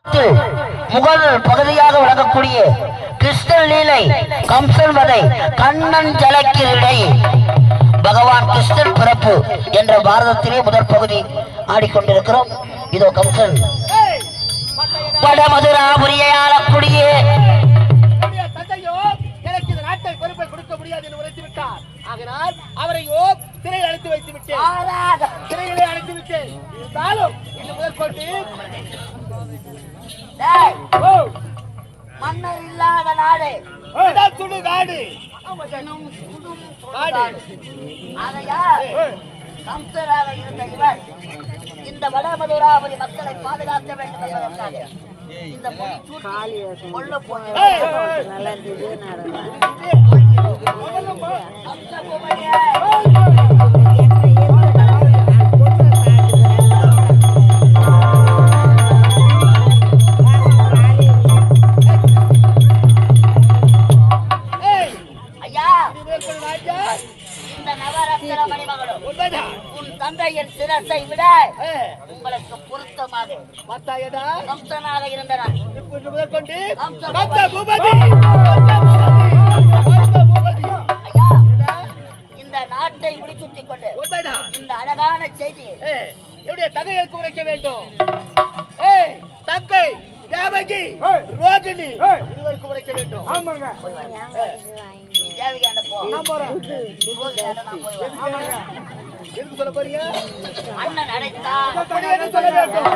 முதல் பகுதியாக வழங்கக்கூடிய கிருஷ்ணன் லீலை கம்சன் வதை கண்ணன் ஜலக்கிரடை பகவான் கிருஷ்ணன் பிறப்பு என்ற பாரதத்திலே முதல் பகுதி ஆடிக்கொண்டிருக்கிறோம். இதோ கம்சன் வடமதுராபுரியை ஆளக்கூடிய பொறுப்பை கொடுக்க முடியாது என்று உரைத்து விட்டார். ஆகினால் அவரையோ சிறையில் அழைத்து வைத்து விட்டேன். சிறைகளை அழைத்து விட்டேன். இருந்தாலும் இந்த முதற்கொண்டு மன்னர் இல்லாத நாடு சுடு நாடு கம்சராக இருந்த இவர் இந்த வடமதுராபுரி மக்களை பாதுகாக்க வேண்டும் என்பதற்காக இந்த கொள்ள தந்தையின் சிரசை விட உங்களுக்கு பொருத்தமாக கம்சனாக இருந்தனர். இந்த நாட்டை முடிச்சுட்டிக் கொண்டு இந்த அழகான செய்தி என்னுடைய தங்கைகளுக்கு உரைக்க வேண்டும். தங்கை தேவகி ரோகிணி இருவருக்கு உரைக்க வேண்டும். எதுக்கு சொல்ல போறீங்க? அண்ணன் அழைத்தா சொல்ல வேண்டும்.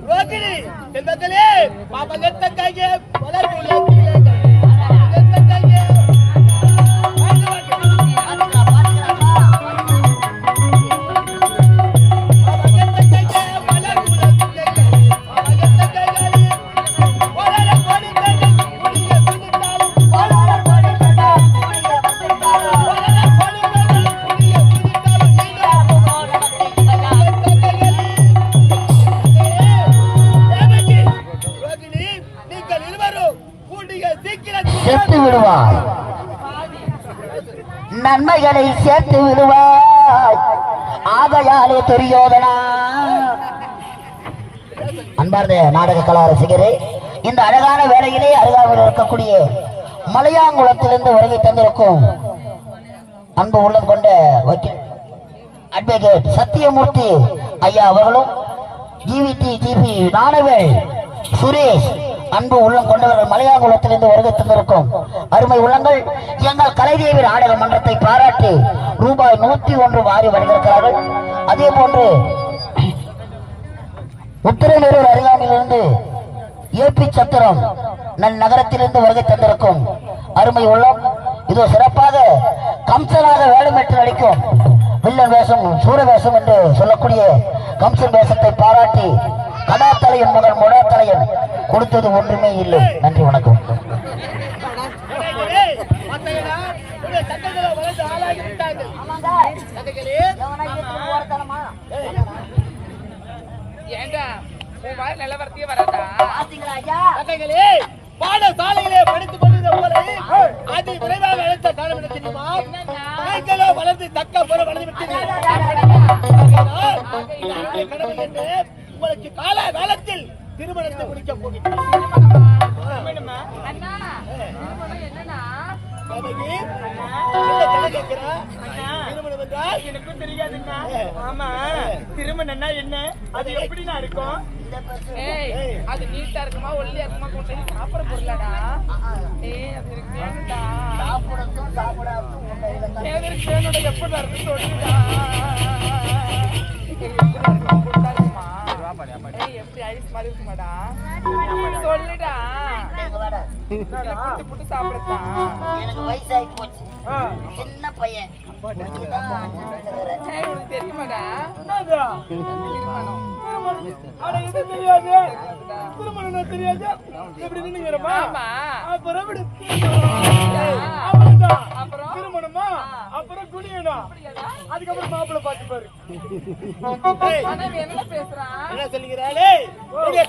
ரோகிணி செல்வங்களே பாபகத்தங்கையே மலர் செத்து விடுவாய், நன்மைகளை சேர்த்து விடுவாய். ஆகையாலே துரியோதனா. அன்பார்ந்த நாடக கலா ரசிகரே, இந்த அழகான வேளையிலே அருகாமையில் இருக்கக்கூடிய மலையாங்குளத்திலிருந்து வருகை தந்திருக்கும் அன்பு உள்ளம் கொண்ட வக்கீல் அட்வொகேட் சத்தியமூர்த்தி ஐயா அவர்களும் ஜிபி நானவேல் சுரேஷ் அன்பு உள்ளம் கொண்டவர்கள் மலையாங்குளத்திலிருந்து வருகை தந்திருக்கும் அருமை உள்ளங்கள் எங்கள் கலைதேவி நாடக மன்றத்தை பாராட்டி ரூபாய் 101 வாரி வழங்கியிருக்கிறார்கள். அதே போன்று உத்தரநேரூர் அருகாமையிலிருந்து ஏபி சத்திரம் நகரத்திலிருந்து வருகை தந்திருக்கும் அருமை உள்ளம் இதோ சிறப்பாக கம்சனாக வேடமேற்று நடிக்கும் வில்லன் வேஷம் சூரவேஷம் என்று சொல்லக்கூடிய கம்சன் வேஷத்தை பாராட்டி கடாத்தலையன் மகன் முடாத்தலையன் கொடுத்தது ஒன்றுமே இல்லை. நன்றி, வணக்கம். பாடசாலையிலே படித்துக் கொண்டிருந்த உங்களை அது விரைவாக அழைத்த காலம் என்ன தெரியுமா? வளர்ந்து தக்க முறை வளர்ந்து உங்களுக்கு கால காலத்தில் திருமணத்தை முடிக்க போகிறேன். எனக்கும் தெரியாதுன்னா. ஆமா, திருமணம்னா என்ன, அது எப்படின்னா இருக்கும்? அது நீட்டா இருக்குமா ஒல்லியா இருக்குமா கொண்டு சாப்பிட பொருளாடா? அது எனக்கு வேணும்டா. எப்படி இருக்கு சொல்லுடா. எப்படி ஐஸ் மாதிரி இருக்குமாடா சொல்லுடா. புட்டு சாப்பிடத்தான் எனக்கு வயசாகி போச்சு, சின்ன பையன். தெரியுமாடா தெரியாது, திருமணம் தெரியாது. எப்படி நின்னுங்கிறமா? அப்புறம் திருமணமா, அப்புறம் குடியணும், அதுக்கப்புறம் மாப்பிள்ளை பார்த்துப்பாரு. என்ன பேசுறான்? என்ன சொல்லுகிறாளே?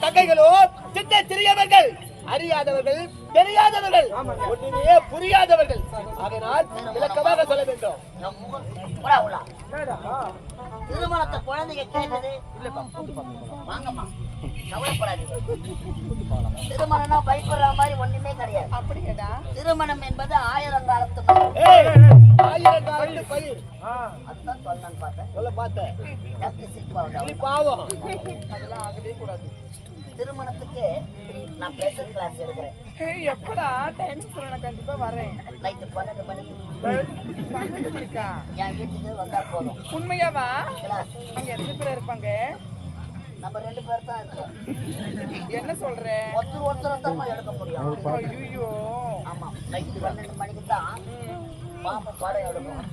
தங்கைகளோ சின்ன சிறியவர்கள், அறியாதவர்கள், தெரியாதவர்கள், ஒன்றுமே புரியாதவர்கள். அதனால் விளக்கமாக சொல்ல வேண்டும். திருமணத்தை குழந்தைங்க கேட்டது வாங்கம்மா, கவலைப்படாதீங்க. திருமணம்னா பயப்படுற மாதிரி ஒண்ணுமே கிடையாது. அப்படியேடா, திருமணம் என்பது 1000 காலத்து 1000 காலத்து பயிர். அதுதான் சொல்லணும்னு பார்த்தேன். சொல்ல பார்த்தேன். பாவம், அதெல்லாம் ஆகவே கூடாது. திருமணத்துக்கு நான் ஸ்பெஷல் கிளாஸ் எடுக்கிறேன். எப்படா டைம் சொல்ல? கண்டிப்பா வரேன். நைட்டு 12 மணிக்கு என் வீட்டுக்கு வந்தா போதும். உண்மையாவா? கிளாஸ் அங்க எத்தனை பேர் இருப்பாங்க? நம்ம 2 பேர் தான் இருக்கோம். என்ன சொல்ற? ஒருத்தர் தான் எடுக்க முடியும். ஐயோ, ஆமா, நைட்டு 12 மணிக்கு தான் பாம்பு படம் எடுக்கும்.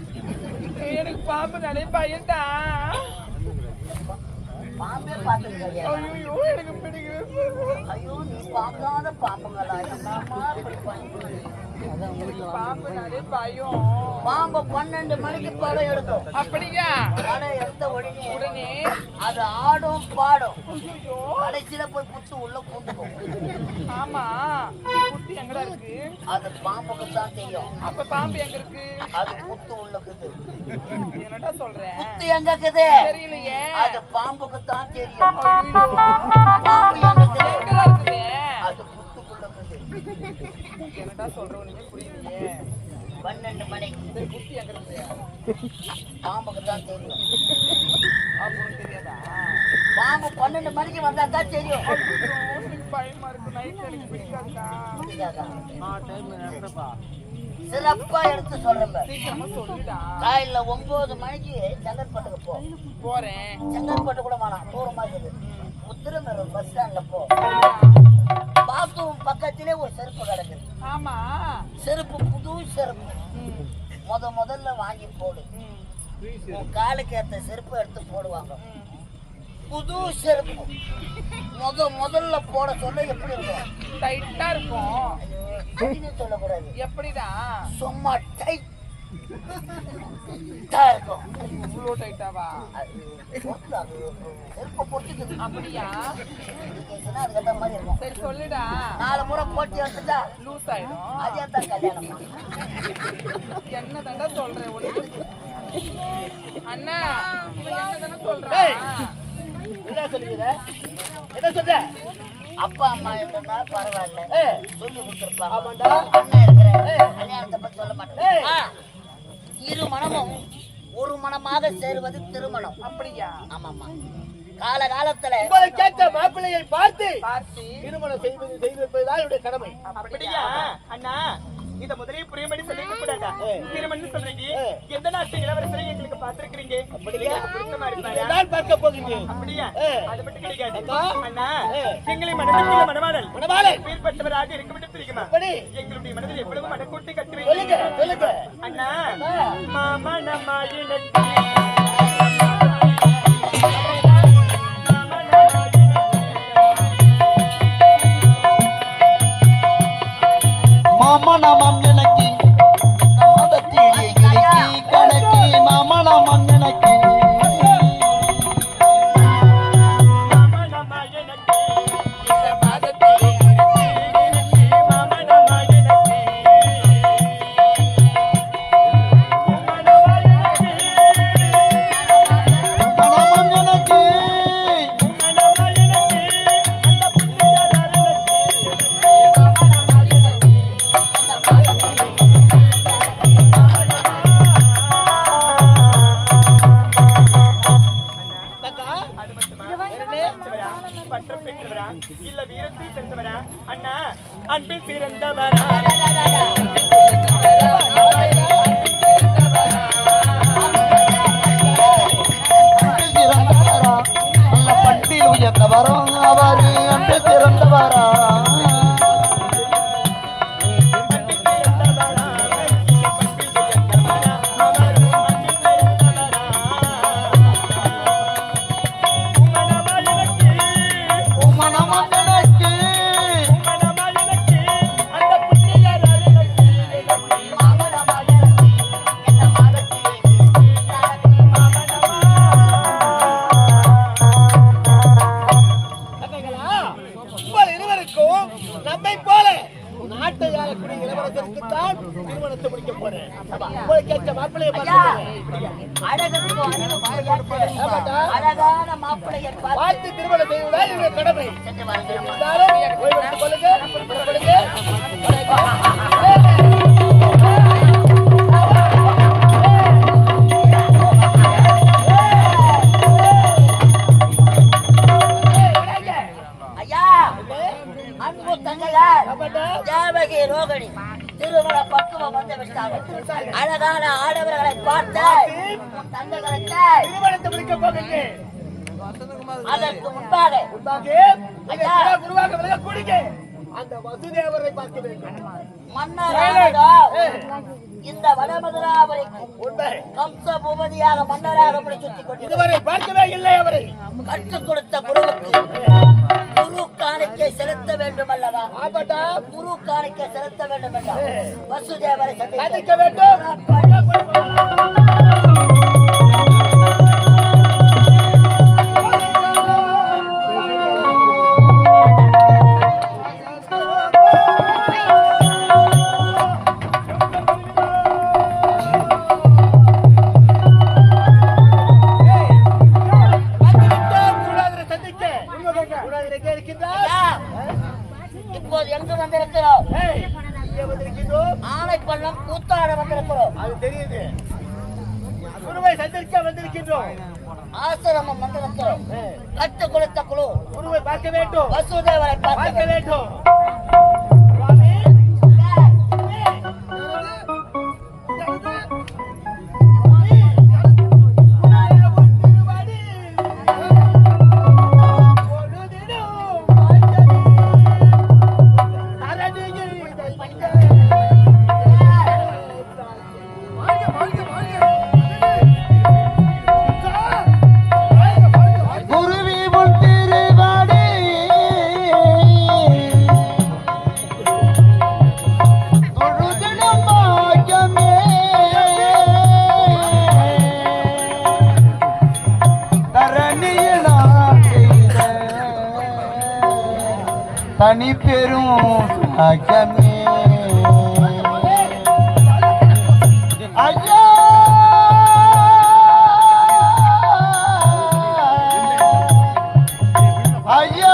எனக்கு பாம்பு நிறைய பயன்டா. பாம்பே பார்த்தது கிடையாது. ஐயோ, எனக்கு பிடிக்கவே. ஐயோ, நீ பார்க்காத பாம்புங்களா? பாம்பு நிறைய பயம். பாம்பு 12 மணிக்கு படம் எடுக்கும். அப்படியா? படம் எடுத்த உடனே அது ஆடும் பாடும். கடைசியில போய் புத்து உள்ள கூட்டுக்கும். ஆமா, புத்து எங்கடா இருக்கு? அது பாம்புக்கு தான் தெரியும். அப்ப பாம்பு எங்க இருக்கு? அது புத்து உள்ள இருக்குது. என்னடா சொல்ற? புத்து எங்க இருக்குது? தெரியலையே. அது பாம்புக்கு தான் தெரியும். ஐயோ, பாம்பு எங்க இருக்குது? எங்கடா இருக்குது? அது புத்துக்குள்ள இருக்குது. என்னடா சொல்ற? நீங்க புரியலையே. 12 மணிக்கு புத்து எங்க இருக்கு? பாம்புக்கு தான் தெரியும். அப்படின்னு தெரியாதா? பாம்பு 12 மணிக்கு வந்தா தான் தெரியும். எனக்கு பயமா இருக்கு. நைட் எனக்கு பிடிக்காதுடா. சிறப்பா எடுத்து சொல்றேன். சீக்கிரமா சொல்லுடா. காலையில 9 மணிக்கு செங்கற்பட்டுக்கு போ. போறேன். செங்கற்பட்டு கூட வேணாம், தூரமா இருக்குது. உத்திரமேரூர் பஸ் ஸ்டாண்ட்ல போ. பாத்ரூம் பக்கத்திலே ஒரு செருப்பு கிடக்குது. ஆமா, செருப்பு புது செருப்பு. முதல்ல வாங்கி போடு. உன் காலுக்கு ஏற்ற செருப்பு எடுத்து போடுவாங்க. புது செருப்பு முதல்ல போட சொல்ல எப்படி இருக்கும்? டைட்டா இருக்கும். சொல்லக்கூடாது. எப்படிடா? சும்மா டைட் இருக்கும். இவ்வளோ டைட்டாவா? செருப்பை பொறுத்துக்குது. அப்படியா? அதுக்கேற்ற மாதிரி இருக்கும். சரி சொல்லுடா. 4 முறை போட்டி வந்துட்டா லூஸ் ஆயிடும். அதே தான் கல்யாணம். என்ன தாண்டா சொல்றேன் உனக்கு? அண்ணா இவன் என்ன தானே சொல்றான்? என்ன சொல்லுகிற? என்ன சொல்ற? அப்பா அம்மா இருந்தா பரவாயில்ல, சொல்லி கொடுத்துருப்பாங்க. ஆமாண்டா. அண்ணன் இருக்கிற கல்யாணத்தை பத்தி சொல்ல மாட்டேன். இரு மனமும் ஒரு மனமாக சேருவது திருமணம். அப்படியா? ஆமாமா. காலகாலத்துல உங்களை கேட்ட மாப்பிள்ளையை பார்த்து பார்த்து திருமணம் செய்வதுதான் என்னுடைய கடமை. அப்படியா? அண்ணா இத முதலே புரியும்படி சொல்லிக்க கூடாதா? திருமணம் சொல்றீங்க, எந்த நாட்டு இளவரசரை எங்களுக்கு பார்த்திருக்கீங்க? அப்படியா? பிடித்தமா இருப்பாரா? நான் பார்க்க போகிறேன். அப்படியா? அது மட்டும் கிடைக்காது அக்கா. அண்ணா, எங்களை மனதில் மணவாளன் மணவாளன் மேற்பட்டவராக இருக்க மட்டும் தெரியுமா? அப்படி எங்களுடைய மனதில் எவ்வளவு மனக்கூட்டி கட்டுவீங்க? சொல்லுங்க சொல்லுங்க. அண்ணா மாமா நம்ம இனத்து மாமா நாமம் எனக்கு மதத்திலே கிழக்கி கணக்கு மாமா நாமம் எனக்கு மாமா நம்ம இனத்து இந்த பாதத்திலே மாமா நம்ம இனத்து மனமம் எனக்கு பட்டம் பெற்றவரா இல்ல வீரத்தில் சிறந்தவரா? அண்ணா அன்பில் பிறந்தவரா? சிறந்தவரா நல்ல பண்டில் உயர்ந்தவரா அவரு அன்று சிறந்தவரா மனமம் எனக்கு உங்கள் இருவருக்கும் நம்மை போல நாட்டை ஆளக்கூடிய இளவரசருக்கு தான் திருமணத்தை முடிக்க போறேன். உங்களுக்கு ஏற்ற மாப்பிள்ளையை அழகுக்கு அழகான மாப்பிள்ளையை பார்த்து திருமணம் செய்வதுதான் என்னுடைய கடமை. சென்று வாழ்கிறோம். இருந்தாலும் ஓய்வெடுத்துக் கொள்ளுங்க. புறப்படுங்க. ஐயா, அன்பு தங்கையார் தேவகி ரோகிணி திருமண பக்குவம் வந்து விட்டார்கள். அழகான ஆடவர்களை பார்த்து உன் தங்கைகளுக்கு திருமணத்தை முடிக்க போகிறேன். அதற்கு முன்பாக ஐயா குருவாக விலகக்கூடிய அந்த வசுதேவரை பார்க்க வேண்டும். மன்னரானதோ இந்த வடமதுராவரைக்கு உண்மை. கம்ச பூபதியாக மன்னராக அப்படி சுத்திக் கொண்டு இதுவரை பார்க்கவே இல்லை அவரை. கற்றுக் கொடுத்த குருவுக்கு குரு காணிக்கை செலுத்த வேண்டும் அல்லவா? ஆபட்டா குரு காணிக்கை செலுத்த வேண்டும் அல்ல வசுதேவரை சந்திக்க வேண்டும். இப்போது எங்கு வந்திருக்கிறோம்? இங்கே வந்திருக்கின்றோம். ஆனைப்பள்ளம் கூத்தாட வந்திருக்கிறோம். அது தெரியுது. குருவை சந்திக்க வந்திருக்கின்றோம். ஆசிரமம் வந்திருக்கிறோம். கற்றுக் கொடுத்த குழு குருவை பார்க்க வேண்டும். வசுதேவரை பார்க்க பார்க்க வேண்டும். சுவாமி, குருவி முன் திருவாடி தனி பெரும் அகமே ஐயா ஐயா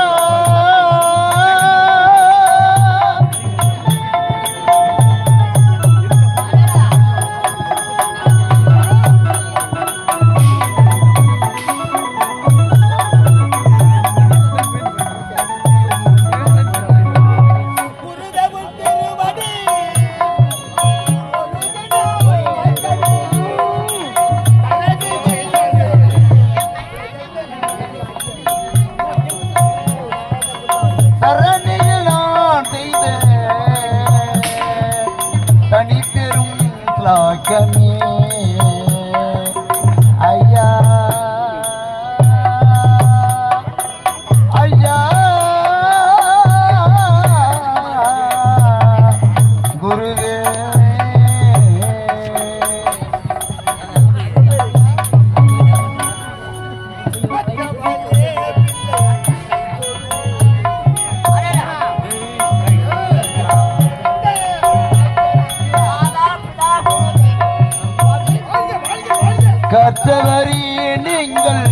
தரணியில் நான் செய்த தனி பெரும் தியாகமே ஐயா ஐயா குருவே கற்றவரி நீங்கள்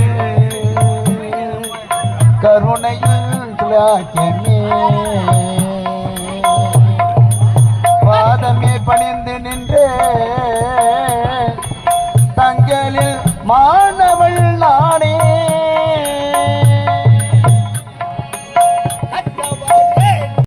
கருணையில் தியாகமே பாதமே பணிந்து நின்றே தங்களில் மாணவள் நானே